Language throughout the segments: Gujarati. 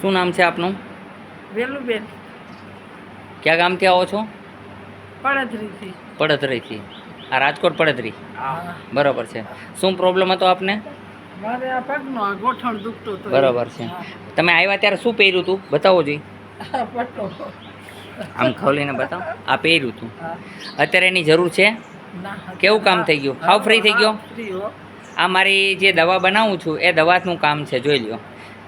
શું નામ છે આપનું? વેલુબેન ક્યાં ગામથી આવો છો? પડધરીથી. પડધરીથી. આ રાજકોટ પડધરી, હા, બરાબર છે. શું પ્રોબ્લેમ હતો આપને? મારે આ પગનો આ ગોઠણ દુખતો હતો. બરાબર છે. તમે આવ્યા ત્યારે શું પહેર્યું હતું બતાવો જોઈએ. હા, પટ્ટો. આમ ખોલીને બતાવો. આ પહેર્યું હતું. હા. અત્યારે એની જરૂર છે? ના, કેવું કામ થઈ ગયું? હાવ ફ્રી થઈ ગયો? ફ્રી હો. આ મારી જે દવા બનાવું છું એ દવાનું કામ છે, જોઈ લ્યો.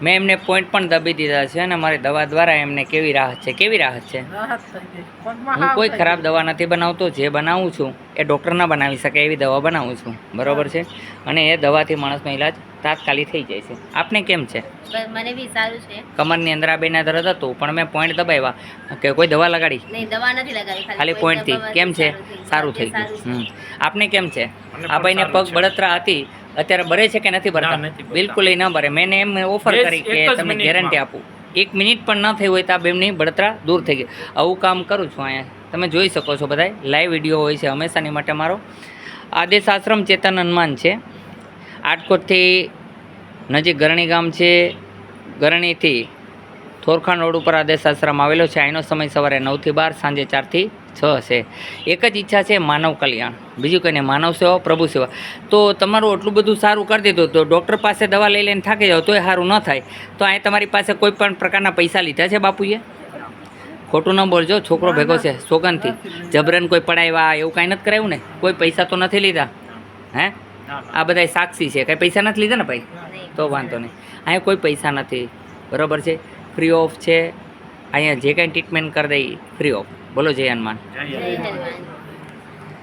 મેં એમને પોઈન્ટ પણ દબી દીધા છે અને મારી દવા દ્વારા એમને કેવી રાહત છે, કેવી રાહત છે. રાહત થઈ ગઈ. પગમાં હું હાવ કોઈ થઈ ખરાબ ગયું. દવા નથી બનાવતો. જે બનાવું છું એ ડૉક્ટર ના બનાવી શકે એવી દવા બનાવું છું, બરાબર છે. અને એ દવાથી માણસનો ઈલાજ તાત્કાલિક થઈ જાય છે. આપને કેમ છે? મને બી સારું છે. કમરની અંદર આ બેના દર્દ હતું પણ મેં પોઈન્ટ દબાવ્યા કે કોઈ દવા લગાડી? નહીં, દવા નથી લગાવી, ખાલી પોઈન્ટથી કેમ છે? સારું થઈ ગયું. આપને કેમ છે? આ ભાઈને પગ બળતરા હતી, અત્યારે બરે છે કે નથી ભરતા? બિલકુલ ન ભરે. મેં એમ ઓફર કરી કે તમને ગેરંટી આપું, 1 મિનિટ પણ ન થઈ હોય તો આ બેમની બળતરા દૂર થઈ ગઈ. આવું કામ કરું છું અહીંયા, તમે જોઈ શકો છો. બધા લાઈવ વિડીયો હોય છે હંમેશાની માટે. મારો આદેશ આશ્રમ ચેતન હનુમાન છે. આટકોટથી નજીક ગરણી ગામ છે. ગરણીથી થોરખાણ રોડ ઉપર આદેશ આશ્રમ આવેલો છે. અહીંનો સમય સવારે 9 થી 12, સાંજે 4 થી 6 છે. એક જ ઈચ્છા છે, માનવ કલ્યાણ. બીજું કંઈ નહીં, માનવ સેવા, પ્રભુ સેવા. તો તમારું એટલું બધું સારું કરી દીધું તો ડૉક્ટર પાસે દવા લઈ લઈને થાકી જાઓ તોય સારું ન થાય તો અહીં તમારી પાસે કોઈ પણ પ્રકારના પૈસા લીધા છે બાપુએ? ખોટું ન બોલજો, છોકરો ભેગો છે સોગંદથી. જબરન કોઈ પડાવ્યા એવું કાંઈ નથી કરાવ્યું ને? કોઈ પૈસા તો નથી લીધા? હે, આ બધા સાક્ષી છે. કંઈ પૈસા નથી લીધા ને ભાઈ? તો વાંધો નહીં. અહીંયા કોઈ પૈસા નથી, બરાબર છે. ફ્રી ઓફ છે. અહીંયા જે કાંઈ ટ્રીટમેન્ટ કરી દઈ ફ્રી ઓફ. બોલો જય હનુમાન. જય હનુમાન.